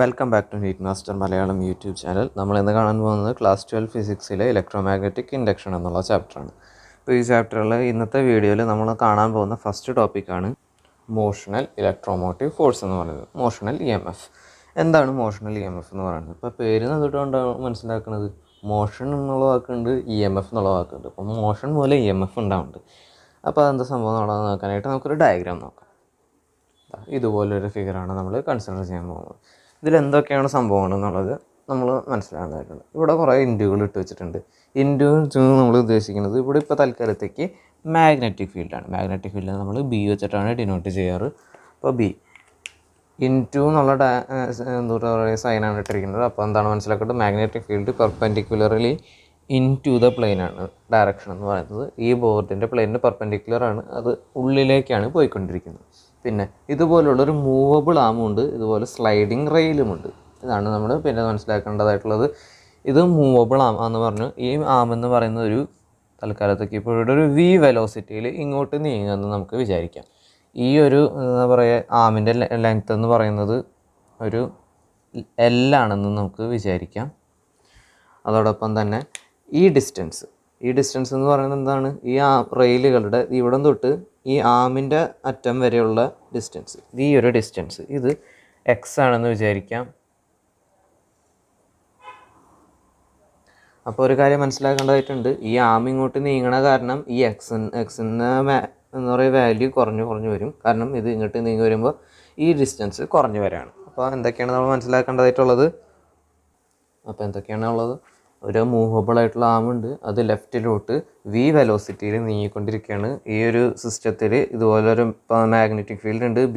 Welcome back to NEET master Malayalam YouTube channel. നമ്മൾ ഇന്ന് കാണാൻ പോകുന്നത് ക്ലാസ് 12 ഫിസിക്സിലെ ഇലക്ട്രോമാഗ്നറ്റിക് ഇൻഡക്ഷൻ എന്നുള്ള ചാപ്റ്ററാണ്. അപ്പോൾ ഈ ചാപ്റ്ററിൽ ഇന്നത്തെ വീഡിയോയിൽ നമ്മൾ കാണാൻ പോകുന്ന ഫസ്റ്റ് ടോപ്പിക്കാണ് മോഷണൽ ഇലക്ട്രോമോട്ടീവ് ഫോഴ്സ് എന്ന് പറയുന്നത്, മോഷണൽ EMF. എന്താണ് മോഷണൽ EMF എന്ന് പറയുന്നത്? ഇപ്പോൾ പേര് നിന്നിട്ടുകൊണ്ടാണ് മനസ്സിലാക്കുന്നത്. മോഷൻ എന്നുള്ള വാക്കുണ്ട്, EMF എന്നുള്ള വാക്കുണ്ട്. അപ്പോൾ മോഷൻ പോലെ EMF ഉണ്ടാവുന്നുണ്ട്. അപ്പോൾ അതെന്താ സംഭവം എന്നുള്ളത് നോക്കാനായിട്ട് നമുക്കൊരു ഡയഗ്രാം നോക്കാം. ഇതുപോലൊരു ഫിഗറാണ് നമ്മൾ കൺസിഡർ ചെയ്യാൻ പോകുന്നത്. ഇതിലെന്തൊക്കെയാണ് സംഭവങ്ങൾ എന്നുള്ളത് നമ്മൾ മനസ്സിലാകുന്നതായിട്ടുണ്ട്. ഇവിടെ കുറേ ഇൻഡുകൾ ഇട്ട് വെച്ചിട്ടുണ്ട്. ഇൻഡു നമ്മൾ ഉദ്ദേശിക്കുന്നത് ഇവിടെ ഇപ്പോൾ തൽക്കാലത്തേക്ക് മാഗ്നറ്റിക് ഫീൽഡാണ്. മാഗ്നറ്റിക് ഫീൽഡ് നമ്മൾ ബി വെച്ചിട്ടാണ് ഡിനോട്ട് ചെയ്യാറ്. അപ്പോൾ ബി ഇൻറ്റു എന്നുള്ള എന്താ പറയുക സൈനാണ് ഇട്ടിരിക്കുന്നത്. അപ്പോൾ എന്താണ് മനസ്സിലാക്കേണ്ടത്? Magnetic field perpendicularly into the പ്ലെയിനാണ് ഡയറക്ഷൻ എന്ന് പറയുന്നത്. ഈ ബോർഡിൻ്റെ പ്ലെയിനിന് പെർപെൻഡിക്കുലറാണ്, അത് ഉള്ളിലേക്കാണ് പോയിക്കൊണ്ടിരിക്കുന്നത്. പിന്നെ ഇതുപോലുള്ളൊരു മൂവബിൾ ആമുണ്ട്, ഇതുപോലെ സ്ലൈഡിങ് റെയിലുമുണ്ട്. ഇതാണ് നമ്മൾ പിന്നെ മനസ്സിലാക്കേണ്ടതായിട്ടുള്ളത്. ഇത് മൂവബിൾ ആം എന്ന് പറഞ്ഞു. ഈ ആമെന്ന് പറയുന്ന ഒരു തൽക്കാലത്തേക്ക് ഇപ്പോൾ ഇവിടെ ഒരു V വെലോസിറ്റിയിൽ ഇങ്ങോട്ട് നീങ്ങുമെന്ന് നമുക്ക് വിചാരിക്കാം. ഈ ഒരു എന്താ പറയുക ആമിൻ്റെ ലെങ്ത്ത് എന്ന് പറയുന്നത് ഒരു L ആണെന്ന് നമുക്ക് വിചാരിക്കാം. അതോടൊപ്പം തന്നെ ഈ ഡിസ്റ്റൻസ് എന്ന് പറയുന്നത് എന്താണ്? ഈ റെയിലുകളുടെ ഇവിടെ തൊട്ട് ഈ ആമിൻ്റെ അറ്റം വരെയുള്ള ഡിസ്റ്റൻസ്, ഈ ഒരു ഡിസ്റ്റൻസ് ഇത് X ആണെന്ന് വിചാരിക്കാം. അപ്പോൾ ഒരു കാര്യം മനസ്സിലാക്കേണ്ടതായിട്ടുണ്ട്. ഈ ആം ഇങ്ങോട്ട് നീങ്ങണ കാരണം ഈ എക്സിൻ്റെ എന്താ പറയുക വാല്യൂ കുറഞ്ഞു വരും. കാരണം ഇത് ഇങ്ങോട്ട് നീങ്ങി വരുമ്പോൾ ഈ ഡിസ്റ്റൻസ് കുറഞ്ഞു വരികയാണ്. അപ്പോൾ എന്തൊക്കെയാണ് നമ്മൾ മനസ്സിലാക്കേണ്ടതായിട്ടുള്ളത്? ഒരു മൂവബിളായിട്ടുള്ള ആമുണ്ട്, അത് ലെഫ്റ്റിലോട്ട് V വെലോസിറ്റിയിൽ നീങ്ങിക്കൊണ്ടിരിക്കുകയാണ്. ഈ ഒരു സിസ്റ്റത്തിൽ ഇതുപോലൊരു മാഗ്നറ്റിക് ഫീൽഡ് ഉണ്ട്, B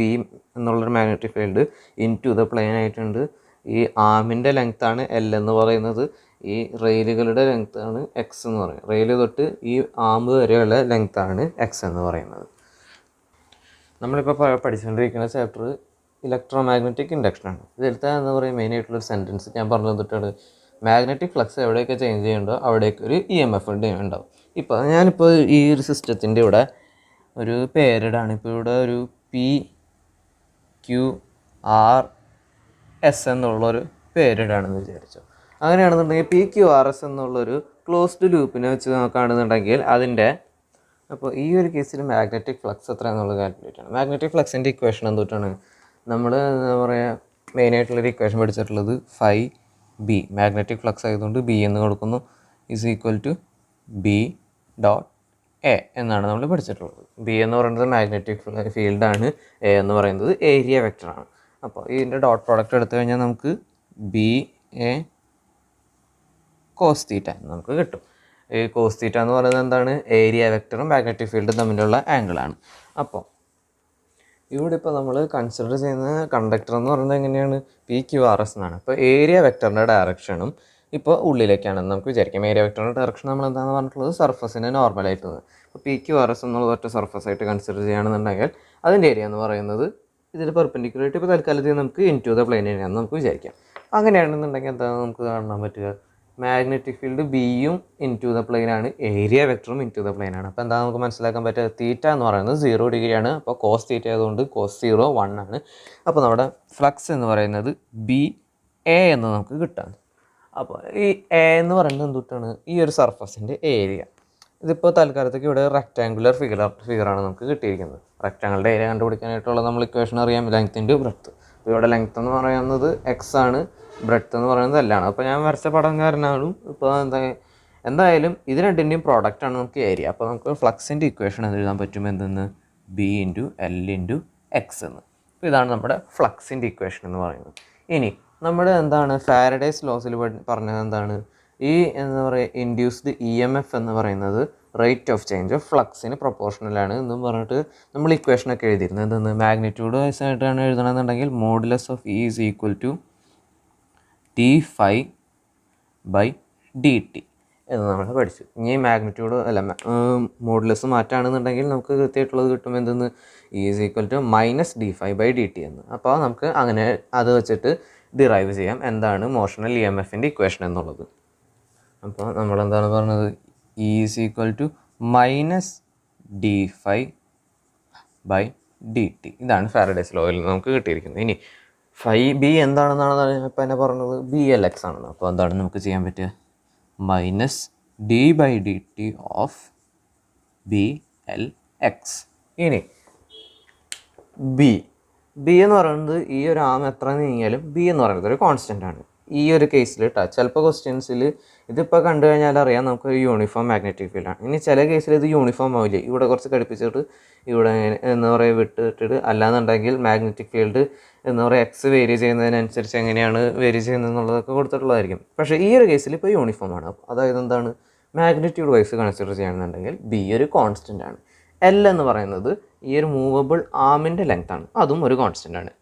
എന്നുള്ളൊരു magnetic field into the plain ആയിട്ടുണ്ട്. ഈ ആമിൻ്റെ ലെങ്ത്താണ് L എന്ന് പറയുന്നത്, ഈ റെയിലുകളുടെ ലെങ്ത്താണ് X എന്ന് പറയുന്നത്. റെയിൽ തൊട്ട് ഈ ആമ്പ് വരെയുള്ള ലെങ്ത്താണ് X എന്ന് പറയുന്നത്. നമ്മളിപ്പോൾ പഠിച്ചുകൊണ്ടിരിക്കുന്ന ചാപ്റ്റർ ഇലക്ട്രോമാഗ്നറ്റിക് ഇൻഡക്ഷനാണ്. ഇതിലത്തെ എന്താ പറയുക മെയിനായിട്ടുള്ളൊരു സെൻറ്റൻസ് ഞാൻ പറഞ്ഞു തന്നിട്ടാണ്, മാഗ്നറ്റിക് ഫ്ലക്സ് എവിടെയൊക്കെ ചേഞ്ച് ചെയ്യുന്നുണ്ടോ അവിടേക്ക് ഒരു EMF ഉണ്ടാവും. ഇപ്പോൾ ഞാനിപ്പോൾ ഈ ഒരു സിസ്റ്റത്തിൻ്റെ ഇവിടെ ഒരു പേരിടാണ്. ഇപ്പോൾ ഇവിടെ ഒരു PQRS എന്നുള്ളൊരു പേരിടാണെന്ന് വിചാരിച്ചു. അങ്ങനെയാണെന്നുണ്ടെങ്കിൽ PQRS എന്നുള്ളൊരു ക്ലോസ്ഡ് ലൂപ്പിനെ വെച്ച് നോക്കുകയാണെന്നുണ്ടെങ്കിൽ അതിൻ്റെ അപ്പോൾ ഈ ഒരു കേസിൽ മാഗ്നറ്റിക് ഫ്ലക്സ് എത്ര എന്നുള്ളത് കാൽക്കുലേറ്റ് ആണ്. മാഗ്നറ്റിക് ഫ്ലക്സിൻ്റെ ഇക്വേഷൻ എന്തൊട്ടാണ്? നമ്മൾ എന്താ പറയുക മെയിനായിട്ടുള്ളൊരു ഇക്വേഷൻ പഠിച്ചിട്ടുള്ളത് φB, മാഗ്നറ്റിക് ഫ്ലക്സ് ആയതുകൊണ്ട് B എന്ന് കൊടുക്കുന്നു, = B.A എന്നാണ് നമ്മൾ പഠിച്ചിട്ടുള്ളത്. B എന്ന് പറയുന്നത് മാഗ്നറ്റിക് ഫീൽഡാണ്, A എന്ന് പറയുന്നത് ഏരിയ വെക്ടറാണ്. അപ്പോൾ ഇതിൻ്റെ ഡോട്ട് പ്രോഡക്റ്റ് എടുത്തു കഴിഞ്ഞാൽ നമുക്ക് BA cos θ നമുക്ക് കിട്ടും. ഈ cos θ എന്ന് പറയുന്നത് എന്താണ്? ഏരിയ വെക്ടറും മാഗ്നറ്റിക് ഫീൽഡും തമ്മിലുള്ള ആംഗിളാണ്. അപ്പോൾ ഇവിടെ ഇപ്പോൾ നമ്മൾ കൺസിഡർ ചെയ്യുന്ന കണ്ടക്ടർ എന്ന് പറയുന്നത് എങ്ങനെയാണ്? PQRS എന്നാണ്. ഇപ്പോൾ ഏരിയ വെക്ടറിൻ്റെ ഡയറക്ഷനും ഇപ്പോൾ ഉള്ളിലേക്കാണെന്ന് നമുക്ക് വിചാരിക്കാം. ഏരിയ വെക്ടറിൻ്റെ ഡയറക്ഷൻ നമ്മൾ എന്താണെന്ന് പറഞ്ഞിട്ടുള്ളത് സർഫസിന് നോർമലായിട്ട്. ഇപ്പോൾ PQRS എന്നുള്ളത് ഒറ്റ സർഫസായിട്ട് കൺസിഡർ ചെയ്യുകയാണെന്നുണ്ടെങ്കിൽ അതിൻ്റെ ഏരിയ എന്ന് പറയുന്നത് ഇതിന് പെർപെൻഡിക്കുലറായിട്ട് ഇപ്പോൾ തൽക്കാലത്തിൽ നമുക്ക് ഇൻറ്റു ദ പ്ലെയിൻ ഏരിയാണെന്ന് നമുക്ക് വിചാരിക്കാം. അങ്ങനെയാണെന്നുണ്ടെങ്കിൽ എന്താണ് നമുക്ക് കാണാൻ പറ്റുക? മാഗ്നറ്റിക് ഫീൽഡ് Bയും ഇൻറ്റു ദ പ്ലെയിനാണ്, ഏരിയ വെക്ടറും ഇൻറ്റു ദ പ്ലെയിനാണ്. അപ്പോൾ എന്താ നമുക്ക് മനസ്സിലാക്കാൻ പറ്റുക? തീറ്റ എന്ന് പറയുന്നത് 0 ഡിഗ്രിയാണ്. അപ്പോൾ cos θ ആയതുകൊണ്ട് cos 0 1 ആണ്. അപ്പോൾ നമ്മുടെ ഫ്ലക്സ് എന്ന് പറയുന്നത് BA എന്ന് നമുക്ക് കിട്ടാം. അപ്പോൾ ഈ A എന്ന് പറയുന്നത് എന്തൊട്ടാണ്? ഈ ഒരു സർഫസിൻ്റെ ഏരിയ. ഇതിപ്പോൾ തൽക്കാലത്തേക്ക് ഇവിടെ റെക്റ്റാങ്കുലർ ഫിഗറാണ് നമുക്ക് കിട്ടിയിരിക്കുന്നത്. റെക്റ്റാങ്കിളുടെ ഏരിയ കണ്ടുപിടിക്കാനായിട്ടുള്ള നമ്മൾ ഇക്വേഷൻ അറിയാം, ലെങ്ത് ഇൻറ്റു ബ്രെഡ്ത്ത്. അപ്പോൾ ഇവിടെ ലെങ്ത് എന്ന് പറയുന്നത് X ആണ്, ബ്രെഡ്ത്ത് എന്ന് പറയുന്നത് L ആണ്. അപ്പോൾ ഞാൻ വരച്ച പടം കാരണമാണ്. ഇപ്പോൾ എന്തായാലും ഇത് രണ്ടിൻ്റെയും പ്രോഡക്റ്റാണ് നമുക്ക് ഏരിയ. അപ്പോൾ നമുക്ക് ഫ്ലക്സിൻ്റെ ഇക്വേഷൻ എഴുതാൻ പറ്റും, എന്തെന്ന്? B × L × X എന്ന്. അപ്പോൾ ഇതാണ് നമ്മുടെ ഫ്ലക്സിൻ്റെ ഇക്വേഷൻ എന്ന് പറയുന്നത്. ഇനി നമ്മുടെ എന്താണ് ഫാരഡേസ് ലോസിൽ പറഞ്ഞത് എന്താണ്? ഈ എന്താ പറയുക ഇൻഡ്യൂസ്ഡ് EMF എന്ന് പറയുന്നത് റേറ്റ് ഓഫ് ചേഞ്ച് ഓഫ് ഫ്ലക്സിന് പ്രൊപ്പോർഷണലാണ് എന്നും പറഞ്ഞിട്ട് നമ്മൾ ഇക്വേഷനൊക്കെ എഴുതിയിരുന്നത്. എന്തെന്ന്? മാഗ്നിറ്റ്യൂഡ് വൈസായിട്ടാണ് എഴുതണമെന്നുണ്ടെങ്കിൽ മോഡുലസ് ഓഫ് E = dφ/dt എന്ന് നമ്മൾ പഠിച്ചു. ഇനി മാഗ്നിറ്റ്യൂഡ് അല്ല മോഡുലസ് മാറ്റുകയാണെന്നുണ്ടെങ്കിൽ നമുക്ക് കൃത്യമായിട്ടുള്ളത് കിട്ടും, എന്തെന്ന്? E = -dφ/dt എന്ന്. അപ്പോൾ നമുക്ക് അങ്ങനെ അത് വെച്ചിട്ട് ഡിറൈവ് ചെയ്യാം എന്താണ് മോഷണൽ EMFൻ്റെ ഇക്വേഷൻ എന്നുള്ളത്. അപ്പോൾ നമ്മളെന്താണ് പറഞ്ഞത്? E = -dφ/dt. ഇതാണ് ഫാരഡേസ് ലോയിൽ നമുക്ക് കിട്ടിയിരിക്കുന്നത്. ഇനി ഫൈ ബി എന്താണെന്നാണ് ഇപ്പം എന്നെ പറഞ്ഞത് ബി എൽ എക്സ് ആണെന്ന്. അപ്പോൾ എന്താണ് നമുക്ക് ചെയ്യാൻ പറ്റുക? Minus d by D t of B L x. ഇനി ബി എന്ന് പറയുന്നത് ഈ ഒരു ആം എത്ര നീങ്ങിയാലും ബി എന്ന് പറയുന്നത് ഒരു കോൺസ്റ്റൻ്റ് ആണ് ഈ ഒരു കേസിൽ കേട്ടോ. ചിലപ്പോൾ ക്വസ്റ്റ്യൻസിൽ ഇതിപ്പോൾ കണ്ടു കഴിഞ്ഞാൽ അറിയാം നമുക്ക് യൂണിഫോം മാഗ്നറ്റിക് ഫീൽഡാണ്. ഇനി ചില കേസിൽ ഇത് യൂണിഫോം ആവില്ലേ, ഇവിടെ കുറച്ച് ഘടിപ്പിച്ചിട്ട് ഇവിടെ എന്താ പറയുക വിട്ടിട്ട്, അല്ലാന്നുണ്ടെങ്കിൽ മാഗ്നറ്റിക് ഫീൽഡ് എന്താ പറയുക എക്സ് വേരി ചെയ്യുന്നതിനനുസരിച്ച് എങ്ങനെയാണ് വേരി ചെയ്യുന്നത് എന്നുള്ളതൊക്കെ കൊടുത്തിട്ടുള്ളതായിരിക്കും. പക്ഷേ ഈ ഒരു കേസിൽ ഇപ്പോൾ യൂണിഫോം ആണ്. അതായത് എന്താണ്, മാഗ്നിറ്റ്യൂഡ് വൈസ് കൺസിഡർ ചെയ്യുകയാണെന്നുണ്ടെങ്കിൽ ബി ഒരു കോൺസ്റ്റൻ്റ് ആണ്. എൽ എന്ന് പറയുന്നത് ഈ ഒരു മൂവബിൾ ആമിൻ്റെ ലെങ്ത് ആണ്, അതും ഒരു കോൺസ്റ്റൻ്റ് ആണ്.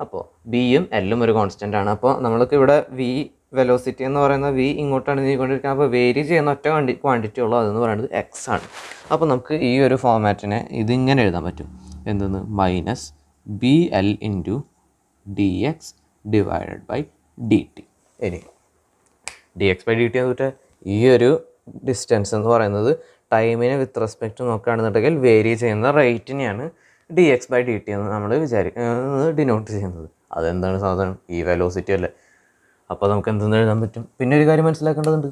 അപ്പോൾ ബിയും എല്ലും ഒരു കോൺസ്റ്റൻ്റ് ആണ്. അപ്പോൾ നമ്മൾക്ക് ഇവിടെ വി വെലോസിറ്റി എന്ന് പറയുന്ന വി ഇങ്ങോട്ടാണ് നീങ്ങിക്കൊണ്ടിരിക്കുന്നത്. അപ്പോൾ വേരി ചെയ്യുന്ന ഒറ്റ ക്വാണ്ടിറ്റി ഉള്ളൂ, അതെന്ന് പറയുന്നത് എക്സ് ആണ്. അപ്പോൾ നമുക്ക് ഈ ഒരു ഫോമാറ്റിനെ ഇതിങ്ങനെ എഴുതാൻ പറ്റും. എന്തെന്ന്, minus B L into D X divided by D T. ഇനി D X by D T എന്ന് വെച്ചാൽ ഈ ഒരു ഡിസ്റ്റൻസ് എന്ന് പറയുന്നത് ടൈമിനെ വിത്ത് റെസ്പെക്റ്റ് നോക്കുകയാണെന്നുണ്ടെങ്കിൽ വേരി ചെയ്യുന്ന റേറ്റിനെയാണ് D X by D T എന്ന് നമ്മൾ ഡിനോട്ട് ചെയ്യുന്നത്. അതെന്താണ് സാധനം, ഈ വെലോസിറ്റി അല്ലേ. അപ്പോൾ നമുക്ക് എന്തെന്ന് എഴുതാൻ പറ്റും. പിന്നെ ഒരു കാര്യം മനസ്സിലാക്കേണ്ടതുണ്ട്,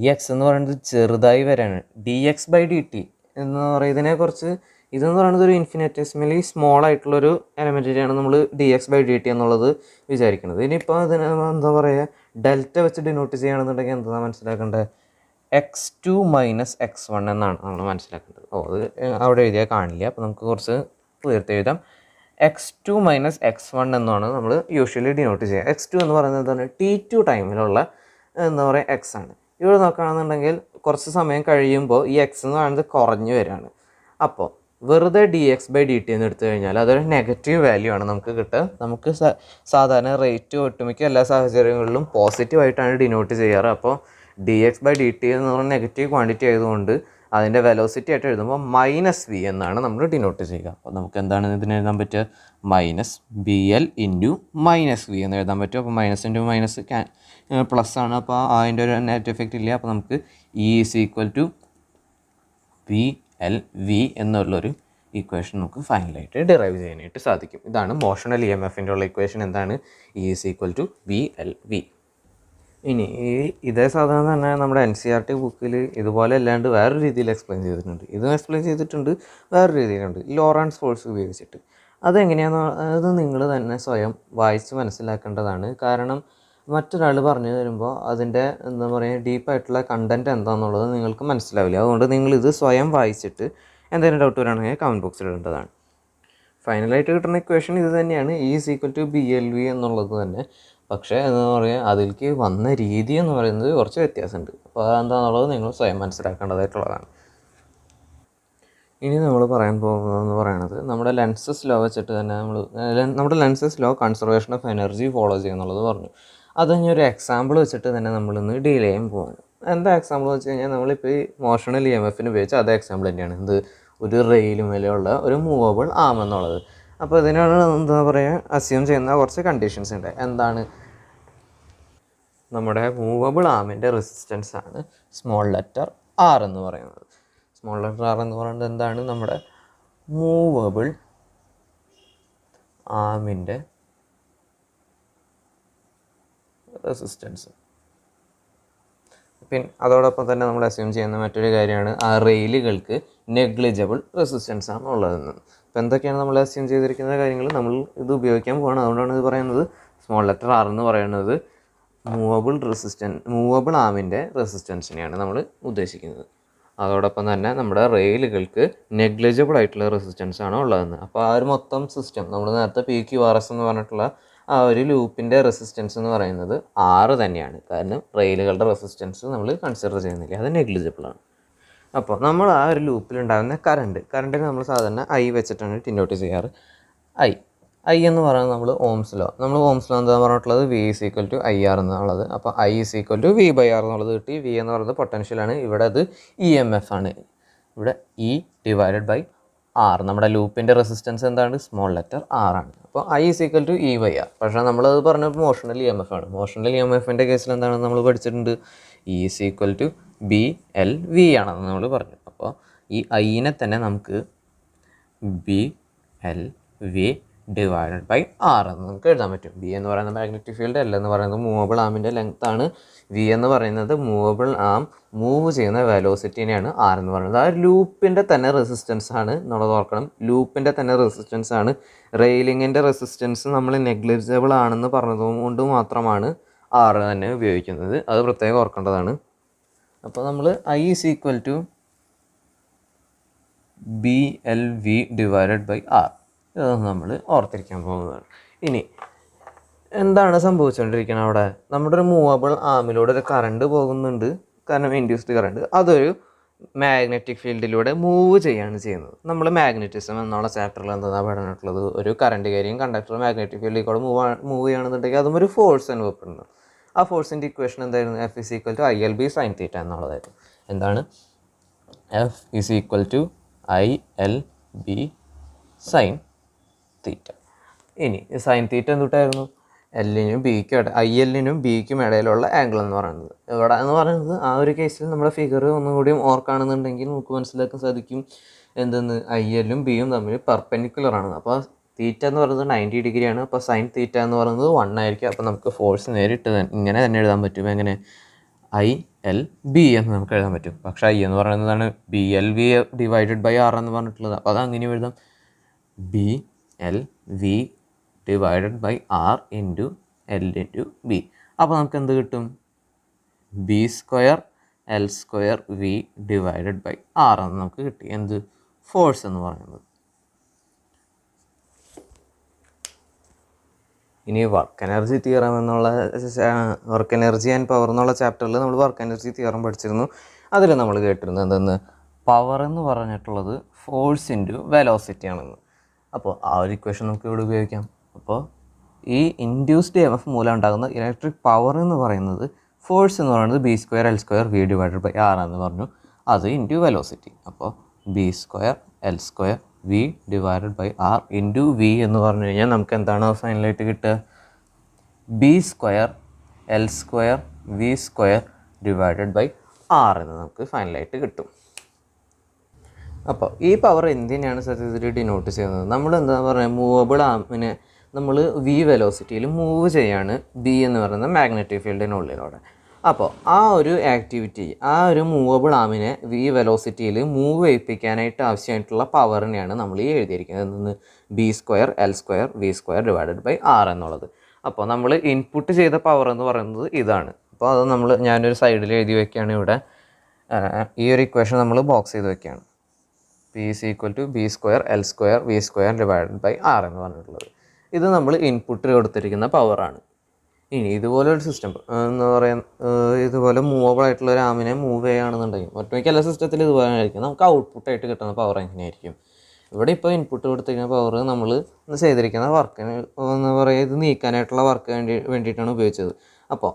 ഈ എക്സ് എന്ന് പറയുന്നത് ചെറുതായി വരാണ്. D X by D T എന്ന് പറയുന്നതിനെക്കുറിച്ച് ഇതെന്ന് പറയുന്നത് ഒരു ഇൻഫിനിറ്റെസിമലി സ്മോൾ ആയിട്ടുള്ളൊരു എലമെൻറ്റിനെയാണ് നമ്മൾ d X by D t എന്നുള്ളത് വിചാരിക്കുന്നത്. ഇനിയിപ്പോൾ അതിന് എന്താ പറയുക, ഡെൽറ്റ വെച്ച് ഡിനോട്ട് ചെയ്യുകയാണെന്നുണ്ടെങ്കിൽ എന്താ മനസ്സിലാക്കേണ്ടത്, x2 മൈനസ് x1 എന്നാണ് നമ്മൾ മനസ്സിലാക്കേണ്ടത്. അത് അവിടെ എഴുതിയാൽ കാണില്ല. അപ്പോൾ നമുക്ക് കുറച്ച് ഉയർത്തി എഴുതാം. x2 മൈനസ് x1 എന്നാണ് നമ്മൾ യൂഷ്വലി ഡിനോട്ട് ചെയ്യുക. x2 എന്ന് പറയുന്നത് എന്താണ്, T2 ടൈമിലുള്ള എന്താ പറയുക എക്സ് ആണ്. ഇവിടെ നോക്കുകയാണെന്നുണ്ടെങ്കിൽ കുറച്ച് സമയം കഴിയുമ്പോൾ ഈ എക്സ് എന്ന് പറയുന്നത് കുറഞ്ഞു വരികയാണ്. അപ്പോൾ വെറുതെ d X by D T എന്ന് എടുത്തു കഴിഞ്ഞാൽ അതൊരു നെഗറ്റീവ് വാല്യൂ ആണ് നമുക്ക് കിട്ടുക. നമുക്ക് സാധാരണ റേറ്റ് ഒട്ടുമിക്ക എല്ലാ സാഹചര്യങ്ങളിലും പോസിറ്റീവായിട്ടാണ് ഡിനോട്ട് ചെയ്യാറ്. അപ്പോൾ d X by D T എന്ന് പറഞ്ഞാൽ നെഗറ്റീവ് ക്വാണ്ടിറ്റി ആയതുകൊണ്ട് അതിൻ്റെ വെലോസിറ്റി ആയിട്ട് എഴുതുമ്പോൾ മൈനസ് വി എന്നാണ് നമ്മൾ ഡിനോട്ട് ചെയ്യുക. അപ്പോൾ നമുക്ക് എന്താണ് ഇതിന് എഴുതാൻ പറ്റുക, minus B L into minus V എന്ന് എഴുതാൻ പറ്റും. അപ്പോൾ മൈനസ് ഇൻറ്റു മൈനസ് പ്ലസ് ആണ്, അപ്പോൾ അതിൻ്റെ ഒരു നെറ്റ് എഫക്റ്റ് ഇല്ല. അപ്പോൾ നമുക്ക് E is equal to V L V എന്നുള്ളൊരു ഇക്വേഷൻ നമുക്ക് ഫൈനലായിട്ട് ഡിറൈവ് ചെയ്യാനായിട്ട് സാധിക്കും. ഇതാണ് മോഷണൽ ഇ എം എഫിൻ്റെ ഉള്ള ഇക്വേഷൻ. എന്താണ്, E is equal to V L V. ഇനി ഇതേ സാധാരണ തന്നെ നമ്മുടെ NCERT ബുക്കിൽ ഇതുപോലെ അല്ലാണ്ട് വേറൊരു രീതിയിൽ എക്സ്പ്ലെയിൻ ചെയ്തിട്ടുണ്ട്. ഇതും എക്സ്പ്ലെയിൻ ചെയ്തിട്ടുണ്ട്, വേറൊരു രീതിയിലുണ്ട് ലോറൻസ് ഫോഴ്സ് ഉപയോഗിച്ചിട്ട്. അതെങ്ങനെയാണെന്ന് അത് നിങ്ങൾ തന്നെ സ്വയം വായിച്ച് മനസ്സിലാക്കേണ്ടതാണ്. കാരണം മറ്റൊരാൾ പറഞ്ഞു തരുമ്പോൾ അതിൻ്റെ എന്താ പറയുക ഡീപ്പായിട്ടുള്ള കണ്ടൻറ്റ് എന്താണെന്നുള്ളത് നിങ്ങൾക്ക് മനസ്സിലാവില്ല. അതുകൊണ്ട് നിങ്ങളിത് സ്വയം വായിച്ചിട്ട് എന്തെങ്കിലും ഡൗട്ട് വരികയാണെങ്കിൽ കമൻറ്റ് ബോക്സിൽ ഇടേണ്ടതാണ്. ഫൈനലായിട്ട് കിട്ടുന്ന ഇക്വേഷൻ ഇത് തന്നെയാണ്, E is equal to B L V എന്നുള്ളത് തന്നെ. പക്ഷേ എന്താ പറയുക അതിലേക്ക് വന്ന രീതി എന്ന് പറയുന്നത് കുറച്ച് വ്യത്യാസമുണ്ട്. അപ്പോൾ അതെന്താണെന്നുള്ളത് നിങ്ങൾ സ്വയം മനസ്സിലാക്കേണ്ടതായിട്ടുള്ളതാണ്. ഇനി നമ്മൾ പറയാൻ പോകുന്നതെന്ന് പറയുന്നത് നമ്മുടെ ലെൻസസ് ലോ വെച്ചിട്ട് തന്നെ നമ്മുടെ Lenz's law conservation of energy follow ചെയ്യുന്നുള്ളത് പറഞ്ഞു. അത് ഇനി ഒരു എക്സാമ്പിൾ വെച്ചിട്ട് തന്നെ നമ്മളിന്ന് ഡീൽ ചെയ്യാൻ പോവാണ്. എന്താ എക്സാമ്പിൾ വെച്ച് കഴിഞ്ഞാൽ നമ്മളിപ്പോൾ ഈ മോഷണൽ ഇ എം എഫിന് ഉപയോഗിച്ച അതേ എക്സാമ്പിൾ തന്നെയാണ്. ഇത് ഒരു റെയിൽ മേലെയുള്ള ഒരു മൂവബിൾ ആം എന്നുള്ളത്. അപ്പോൾ ഇതിനാണ് എന്താ പറയുക അസ്യൂം ചെയ്യുന്ന കുറച്ച് കണ്ടീഷൻസ് ഉണ്ട്. എന്താണ്, നമ്മുടെ മൂവബിൾ ആമിൻ്റെ റെസിസ്റ്റൻസ് ആണ് സ്മോൾ ലെറ്റർ ആർ എന്ന് പറയുന്നത്. സ്മോൾ ലെറ്റർ ആർ എന്ന് പറയുന്നത് എന്താണ്, നമ്മുടെ മൂവബിൾ ആമിൻ്റെ റെസിസ്റ്റൻസ്. പിന്നെ അതോടൊപ്പം തന്നെ നമ്മൾ അസ്യൂം ചെയ്യുന്ന മറ്റൊരു കാര്യമാണ് ആ റെയിലുകൾക്ക് നെഗ്ലിജിബിൾ റെസിസ്റ്റൻസ് ആണ് ഉള്ളതെന്ന്. അപ്പോൾ എന്തൊക്കെയാണ് നമ്മൾ അസ്യൂം ചെയ്തിരിക്കുന്ന കാര്യങ്ങൾ നമ്മൾ ഇത് ഉപയോഗിക്കാൻ പോകണം. അതുകൊണ്ടാണ് ഇത് പറയുന്നത് സ്മോൾ ലെറ്റർ ആർ എന്ന് പറയുന്നത് മൂവബിൾ ആമിൻ്റെ റെസിസ്റ്റൻസിനെയാണ് നമ്മൾ ഉദ്ദേശിക്കുന്നത്. അതോടൊപ്പം തന്നെ നമ്മുടെ റെയിലുകൾക്ക് നെഗ്ലിജിബിൾ ആയിട്ടുള്ള റെസിസ്റ്റൻസ് ആണ് ഉള്ളതെന്ന്. അപ്പോൾ ആ ഒരു മൊത്തം സിസ്റ്റം നമ്മൾ നേരത്തെ PQRS എന്ന് പറഞ്ഞിട്ടുള്ള ആ ഒരു ലൂപ്പിൻ്റെ റെസിസ്റ്റൻസ് എന്ന് പറയുന്നത് 6 തന്നെയാണ്. കാരണം റെയിലുകളുടെ റെസിസ്റ്റൻസ് നമ്മൾ കൺസിഡർ ചെയ്യുന്നില്ല, അത് നെഗ്ലിജിബിളാണ്. അപ്പോൾ നമ്മൾ ആ ഒരു ലൂപ്പിലുണ്ടാകുന്ന കറണ്ടിന് നമ്മൾ സാധാരണ I വെച്ചിട്ടാണ് ഡിനോട്ട് ചെയ്യാറ്. I എന്ന് പറയുന്നത് നമ്മൾ ഓംസ് ലോ എന്താ പറഞ്ഞിട്ടുള്ളത്, V is equal to IR എന്നുള്ളത്. അപ്പോൾ I is equal to V/R എന്നുള്ളത് കിട്ടി. V എന്ന് പറയുന്നത് പൊട്ടൻഷ്യലാണ്, ഇവിടെ അത് EMF ആണ്. ഇവിടെ E ഡിവൈഡഡ് ബൈ R. നമ്മുടെ ലൂപ്പിൻ്റെ റെസിസ്റ്റൻസ് എന്താണ്, സ്മോൾ ലെറ്റർ R ആണ്. അപ്പോൾ I is equal to E/R. പക്ഷേ നമ്മളത് പറഞ്ഞപ്പോൾ മോഷണൽ EMF ആണ്. മോഷണൽ EMFൻ്റെ കേസിൽ എന്താണെന്ന് നമ്മൾ പഠിച്ചിട്ടുണ്ട്, E is equal to BLV ആണെന്ന് നമ്മൾ പറഞ്ഞു. അപ്പോൾ ഈ Iനെ തന്നെ നമുക്ക് BLV ഡിവൈഡഡ് ബൈ ആർ എന്ന് നമുക്ക് എഴുതാൻ പറ്റും. ബി എന്ന് പറയുന്നത് മാഗ്നറ്റിക് ഫീൽഡ്, എൽ എന്ന് പറയുന്നത് മൂവബിൾ ആമിൻ്റെ ലെങ്ത് ആണ്, വി എന്ന് പറയുന്നത് മൂവബിൾ ആം മൂവ് ചെയ്യുന്ന വെലോസിറ്റിനെയാണ് ആർ എന്ന് പറയുന്നത്. ആ ലൂപ്പിൻ്റെ തന്നെ റെസിസ്റ്റൻസ് ആണ് എന്നുള്ളത് ഓർക്കണം. ലൂപ്പിൻ്റെ തന്നെ റെസിസ്റ്റൻസ് ആണ്. റെയിലിങ്ങിൻ്റെ റെസിസ്റ്റൻസ് നമ്മൾ നെഗ്ലിജിബിൾ ആണെന്ന് പറഞ്ഞതുകൊണ്ട് മാത്രമാണ് ആർ തന്നെ ഉപയോഗിക്കുന്നത്. അത് പ്രത്യേകം ഓർക്കേണ്ടതാണ്. അപ്പോൾ നമ്മൾ I is equal to B L V divided by R, ഇതൊന്നും നമ്മൾ ഓർത്തിരിക്കാൻ പോകുന്നതാണ്. ഇനി എന്താണ് സംഭവിച്ചുകൊണ്ടിരിക്കുന്നത്? അവിടെ നമ്മുടെ ഒരു മൂവബിൾ ആമിലൂടെ ഒരു കറണ്ട് പോകുന്നുണ്ട്, കാരണം ഇൻഡ്യൂസ്ഡ് കറണ്ട്. അതൊരു മാഗ്നറ്റിക് ഫീൽഡിലൂടെ മൂവ് ചെയ്യാണ് ചെയ്യുന്നത്. നമ്മൾ മാഗ്നറ്റിസം എന്നുള്ള ചാപ്റ്ററിൽ എന്താണ് പഠനമായിട്ടുള്ളത്? ഒരു കറണ്ട് കാരിയും കണ്ടക്ടർ മാഗ്നറ്റിക് ഫീൽഡിൽ കൂടെ മൂവ് ചെയ്യുകയാണെന്നുണ്ടെങ്കിൽ അതും ഒരു ഫോഴ്സ് അനുഭവപ്പെടുന്നു. ആ ഫോഴ്സിൻ്റെ ഇക്വേഷൻ എന്തായിരുന്നു? F is equal to I L B sine theta എന്നുള്ളതായിരുന്നു. എന്താണ്? F is equal to I L B sine theta. ഇനി സൈൻ തീറ്റ എന്തുട്ടായിരുന്നു? എല്ലിനും ബിക്കും ഐ എല്ലിനും ബിക്കും ഇടയിലുള്ള ആംഗിൾ എന്ന് പറയുന്നത്. ഇവിടെ എന്ന് പറയുന്നത് ആ ഒരു കേസിൽ നമ്മുടെ ഫിഗർ ഒന്നുകൂടി ഓർക്കുകയാണെന്നുണ്ടെങ്കിൽ നമുക്ക് മനസ്സിലാക്കാൻ സാധിക്കും എന്തെന്ന്, ഐ എല്ലും ബിയും തമ്മിൽ പെർപെൻഡിക്കുലർ ആണ്. അപ്പോൾ തീറ്റ എന്ന് പറയുന്നത് 90 ഡിഗ്രിയാണ്. അപ്പോൾ സൈൻ തീറ്റ എന്ന് പറയുന്നത് 1 ആയിരിക്കും. അപ്പോൾ നമുക്ക് ഫോഴ്സ് നേരിട്ട് ഇങ്ങനെ തന്നെ എഴുതാൻ പറ്റും. എങ്ങനെ? ഐ എൽ ബി എന്ന് നമുക്ക് എഴുതാൻ പറ്റും. പക്ഷേ ഐ എന്ന് പറയുന്നതാണ് B L V divided by R എന്ന് പറഞ്ഞിട്ടുള്ളത്. അപ്പോൾ അത് അങ്ങനെ എഴുതാം, B L V divided by R into L into B. അപ്പോൾ നമുക്ക് എന്ത് കിട്ടും? B square L square V divided by R എന്ന് നമുക്ക് കിട്ടി. എന്ത്? ഫോഴ്സ് എന്ന് പറയുന്നത്. ഇനി വർക്ക് എനർജി തിയറം എന്നുള്ള വർക്ക് എനർജി ആൻഡ് പവർ എന്നുള്ള ചാപ്റ്ററിൽ നമ്മൾ വർക്ക് എനർജി തിയറം പഠിച്ചിരുന്നു. അതിൽ നമ്മൾ കേട്ടിരുന്നത് എന്തെന്ന്, പവർ എന്ന് പറഞ്ഞിട്ടുള്ളത് ഫോഴ്സ് ഇൻറ്റു വെലോസിറ്റി ആണെന്ന്. അപ്പോൾ ആ ഒരു ഇക്വേഷൻ നമുക്ക് ഇവിടെ ഉപയോഗിക്കാം. അപ്പോൾ ഈ ഇൻഡ്യൂസ്ഡ് എം എഫ് മൂലം ഉണ്ടാകുന്ന ഇലക്ട്രിക് പവർ എന്ന് പറയുന്നത് ഫോഴ്സ് എന്ന് പറയുന്നത് B square L square V divided by R എന്ന് പറഞ്ഞു. അത് ഇൻറ്റു വെലോസിറ്റി. അപ്പോൾ B square L square V divided by R into V എന്ന് പറഞ്ഞു കഴിഞ്ഞാൽ നമുക്ക് എന്താണ് ഫൈനലായിട്ട് കിട്ടുക? B square L square V square divided by R എന്ന് നമുക്ക് ഫൈനലായിട്ട് കിട്ടും. അപ്പോൾ ഈ പവർ എന്തിനാണ് സത്യത്തിൽ ഡിനോട്ട് ചെയ്യുന്നത്? നമ്മൾ എന്താ പറയുക, മൂവബിൾ ആമിനെ നമ്മൾ വി വെലോസിറ്റിയിൽ മൂവ് ചെയ്യാണ് ബി എന്ന് പറയുന്ന മാഗ്നറ്റിക് ഫീൽഡിനുള്ളിലൂടെ. അപ്പോൾ ആ ഒരു ആക്ടിവിറ്റി, ആ ഒരു മൂവബിൾ ആമിനെ വി വെലോസിറ്റിയിൽ മൂവ് ചെയ്യിപ്പിക്കാനായിട്ട് ആവശ്യമായിട്ടുള്ള പവറിനെയാണ് നമ്മൾ ഈ എഴുതിയിരിക്കുന്നത്. എന്തെന്ന്? B square L square V square divided by R എന്നുള്ളത്. അപ്പോൾ നമ്മൾ ഇൻപുട്ട് ചെയ്ത പവർ എന്ന് പറയുന്നത് ഇതാണ്. അപ്പോൾ അത് ഞാനൊരു സൈഡിൽ എഴുതി വയ്ക്കുകയാണ്. ഇവിടെ ഈ ഒരു ഇക്വേഷൻ നമ്മൾ ബോക്സ് ചെയ്ത് വയ്ക്കുകയാണ്. P is equal to B square L square V square divided by R എന്ന് പറഞ്ഞിട്ടുള്ളത്. ഇത് നമ്മൾ ഇൻപുട്ട് കൊടുത്തിരിക്കുന്ന പവറാണ്. ഇനി ഇതുപോലെ ഒരു സിസ്റ്റം എന്ന് പറയാൻ, ഇതുപോലെ മൂവബിൾ ആയിട്ടുള്ള ഒരു ആമിനെ മൂവ് ചെയ്യുകയാണെന്നുണ്ടെങ്കിൽ ഒട്ടുമിക്ക എല്ലാ സിസ്റ്റത്തിലും ഇതുപോലെ ആയിരിക്കും. നമുക്ക് ഔട്ട്പുട്ടായിട്ട് കിട്ടുന്ന പവർ എങ്ങനെയായിരിക്കും? ഇവിടെ ഇപ്പോൾ ഇൻപുട്ട് കൊടുത്തിരിക്കുന്ന പവർ നമ്മൾ ചെയ്തിരിക്കുന്ന വർക്കിന് എന്ന് പറയുക, ഇത് നീക്കാനായിട്ടുള്ള വർക്ക് വേണ്ടിയിട്ടാണ് ഉപയോഗിച്ചത്. അപ്പോൾ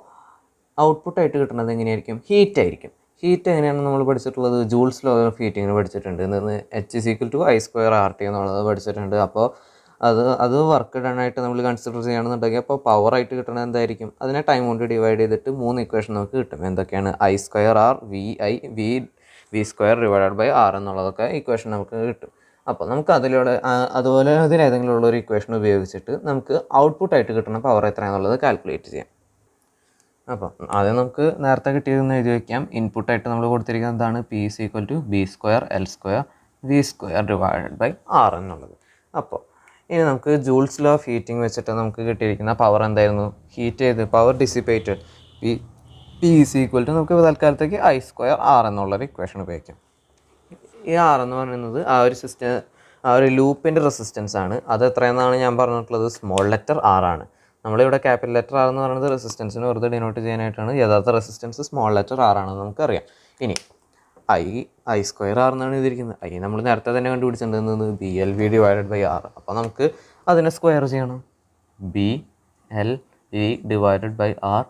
ഔട്ട്പുട്ടായിട്ട് കിട്ടുന്നത് എങ്ങനെയായിരിക്കും? ഹീറ്റ് ആയിരിക്കും. ഹീറ്റ് എങ്ങനെയാണ് നമ്മൾ പഠിച്ചിട്ടുള്ളത്? ജൂൾസ് ലോ ഓഫ് ഹീറ്റിങ്ങിന് പഠിച്ചിട്ടുണ്ട്. എന്ന് H is equal to I square R T എന്നുള്ളത് പഠിച്ചിട്ടുണ്ട്. അപ്പോൾ അത് വർക്ക് ഡൺ ആയിട്ട് നമ്മൾ കൺസിഡർ ചെയ്യുകയാണെന്നുണ്ടെങ്കിൽ അപ്പോൾ പവറായിട്ട് കിട്ടുന്നത് എന്തായിരിക്കും? അതിനെ ടൈം കൊണ്ട് ഡിവൈഡ് ചെയ്തിട്ട് 3 ഇക്വേഷൻ നമുക്ക് കിട്ടും. എന്തൊക്കെയാണ്? I square R V I V square divided by R എന്നുള്ളതൊക്കെ ഇക്വേഷൻ നമുക്ക് കിട്ടും. അപ്പോൾ നമുക്ക് അതുപോലെ അതിലേതെങ്കിലും ഉള്ളൊരു ഇക്വേഷൻ ഉപയോഗിച്ചിട്ട് നമുക്ക് ഔട്ട്പുട്ടായിട്ട് കിട്ടുന്ന പവർ എത്രയാണെന്നുള്ളത് കാൽക്കുലേറ്റ് ചെയ്യാം. അപ്പോൾ ആദ്യം നമുക്ക് നേരത്തെ കിട്ടിയതെന്ന് എഴുതി വയ്ക്കാം. ഇൻപുട്ടായിട്ട് നമ്മൾ കൊടുത്തിരിക്കുന്നത് എന്താണ്? P is equal to B square L square V square divided by R എന്നുള്ളത്. അപ്പോൾ ഇനി നമുക്ക് ജൂൾസ് ലോ ഓഫ് ഹീറ്റിംഗ് വെച്ചിട്ട് നമുക്ക് കിട്ടിയിരിക്കുന്ന പവർ എന്തായിരുന്നു? ഹീറ്റ് ചെയ്ത് power dissipated P is equal to നമുക്ക് തൽക്കാലത്തേക്ക് ഐ സ്ക്വയർ ആർ എന്നുള്ളൊരു ഇക്വേഷൻ ഉപയോഗിക്കാം. ഈ ആർ എന്ന് പറയുന്നത് ആ ഒരു ലൂപ്പിൻ്റെ റെസിസ്റ്റൻസ് ആണ്. അത് എത്രയെന്നാണ് ഞാൻ പറഞ്ഞിട്ടുള്ളത്? സ്മോൾ ലെറ്റർ ആർ ആണ്. നമ്മളിവിടെ ക്യാപിറ്റൽ ലെറ്റർ ആർ എന്ന് പറയുന്നത് റെസിസ്റ്റൻസിന് വെറുതെ ഡിനോട്ട് ചെയ്യാനായിട്ടാണ്. യഥാർത്ഥ റെസിസ്റ്റൻസ് സ്മോൾ ലെറ്റർ ആർ ആണെന്ന് നമുക്കറിയാം. ഇനി ഐ സ്ക്വയർ ആർ എന്നാണ് എഴുതിയിരിക്കുന്നത്. ഐ നമ്മൾ നേരത്തെ തന്നെ കണ്ടുപിടിച്ചിട്ടുണ്ടെന്നത് B L V divided by R. അപ്പോൾ നമുക്ക് അതിനെ സ്ക്വയർ ചെയ്യണം. B L V divided by R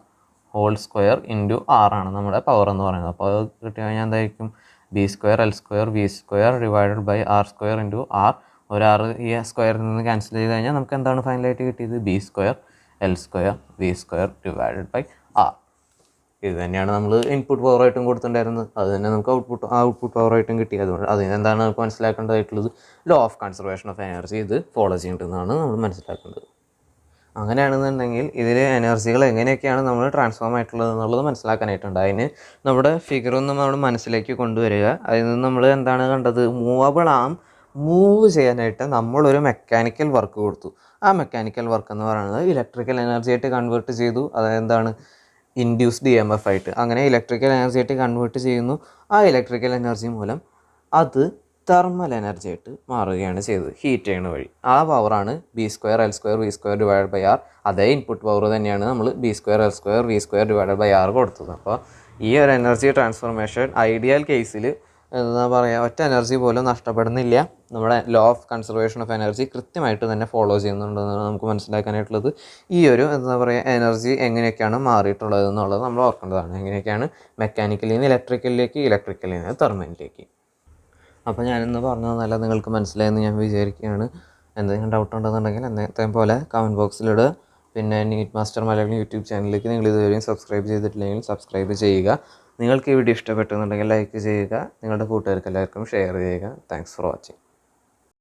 whole square into R ആണ് നമ്മുടെ പവർ എന്ന് പറയുന്നത്. അപ്പോൾ അത് കിട്ടി കഴിഞ്ഞാൽ എന്തായിരിക്കും? B square L square V square divided by R square into R. ഒരു ആർ ഈ സ്ക്വയറിൽ നിന്ന് ക്യാൻസൽ ചെയ്ത് കഴിഞ്ഞാൽ നമുക്ക് എന്താണ് ഫൈനലായിട്ട് കിട്ടിയത്? B square L square V square divided by R. ഇത് തന്നെയാണ് നമ്മൾ ഇൻപുട്ട് പവറായിട്ടും കൊടുത്തിട്ടുണ്ടായിരുന്നത്. അത് തന്നെ നമുക്ക് ഔട്ട്പുട്ട് പവറായിട്ടും കിട്ടി. അതുകൊണ്ട് അതിനെന്താണ് നമുക്ക് മനസ്സിലാക്കേണ്ടതായിട്ടുള്ളത്, law of conservation of energy ഇത് ഫോളോ ചെയ്യേണ്ടതെന്നാണ് നമ്മൾ മനസ്സിലാക്കേണ്ടത്. അങ്ങനെയാണെന്നുണ്ടെങ്കിൽ ഇതിൽ എനർജികൾ എങ്ങനെയൊക്കെയാണ് നമ്മൾ ട്രാൻസ്ഫോം ആയിട്ടുള്ളത് എന്നുള്ളത് മനസ്സിലാക്കാനായിട്ടുണ്ട്. അതിന് നമ്മുടെ ഫിഗറൊന്നും നമ്മൾ മനസ്സിലേക്ക് കൊണ്ടുവരിക. അതിൽ നിന്ന് നമ്മൾ എന്താണ് കണ്ടത്, മൂവ് ചെയ്യാനായിട്ട് നമ്മളൊരു മെക്കാനിക്കൽ വർക്ക് കൊടുത്തു. ആ മെക്കാനിക്കൽ വർക്ക് എന്ന് പറയുന്നത് ഇലക്ട്രിക്കൽ എനർജി ആയിട്ട് കൺവേർട്ട് ചെയ്തു. അതെന്താണ്, ഇൻഡ്യൂസ്ഡ് EMF ആയിട്ട്. അങ്ങനെ ഇലക്ട്രിക്കൽ എനർജി ആയിട്ട് കൺവേർട്ട് ചെയ്യുന്നു. ആ ഇലക്ട്രിക്കൽ എനർജി മൂലം അത് തെർമൽ എനർജി ആയിട്ട് മാറുകയാണ് ചെയ്തത് ഹീറ്റ് ചെയ്യുന്ന വഴി. ആ പവറാണ് B²L²V²/R. അതേ ഇൻപുട്ട് പവർ തന്നെയാണ് നമ്മൾ B²L²V²/R കൊടുത്തത്. അപ്പോൾ ഈ ഒരു എനർജി ട്രാൻസ്ഫോർമേഷൻ ഐഡിയൽ കേസിൽ എന്താ പറയുക, ഒറ്റ എനർജി പോലും നഷ്ടപ്പെടുന്നില്ല. നമ്മുടെ law of conservation of energy കൃത്യമായിട്ട് തന്നെ ഫോളോ ചെയ്യുന്നുണ്ടെന്നാണ് നമുക്ക് മനസ്സിലാക്കാനായിട്ടുള്ളത്. ഈ ഒരു എന്താ പറയുക എനർജി എങ്ങനെയൊക്കെയാണ് മാറിയിട്ടുള്ളത് എന്നുള്ളത് നമ്മൾ ഓർക്കേണ്ടതാണ്. എങ്ങനെയൊക്കെയാണ് മെക്കാനിക്കലിൽ നിന്ന് ഇലക്ട്രിക്കലിലേക്ക്, ഇലക്ട്രിക്കലിൽ നിന്ന് തെർമലിലേക്ക്. അപ്പോൾ ഞാനിന്ന് പറഞ്ഞതല്ല നിങ്ങൾക്ക് മനസ്സിലായെന്ന് ഞാൻ വിചാരിക്കുകയാണ്. എന്തെങ്കിലും ഡൗട്ട് ഉണ്ടെന്നുണ്ടെങ്കിൽ എന്നത്തെ പോലെ കമൻറ്റ് ബോക്സിലിടുക. പിന്നെ നീറ്റ് മാസ്റ്റർ മലയാളം യൂട്യൂബ് ചാനലിലേക്ക് നിങ്ങൾ ഇതുവരെയും സബ്സ്ക്രൈബ് ചെയ്തിട്ടില്ലെങ്കിൽ സബ്സ്ക്രൈബ് ചെയ്യുക. നിങ്ങൾക്ക് ഈ വീഡിയോ ഇഷ്ടപ്പെട്ടെന്നുണ്ടെങ്കിൽ ലൈക്ക് ചെയ്യുക. നിങ്ങളുടെ കൂട്ടുകാർക്ക് എല്ലാവർക്കും ഷെയർ ചെയ്യുക. Thanks for watching.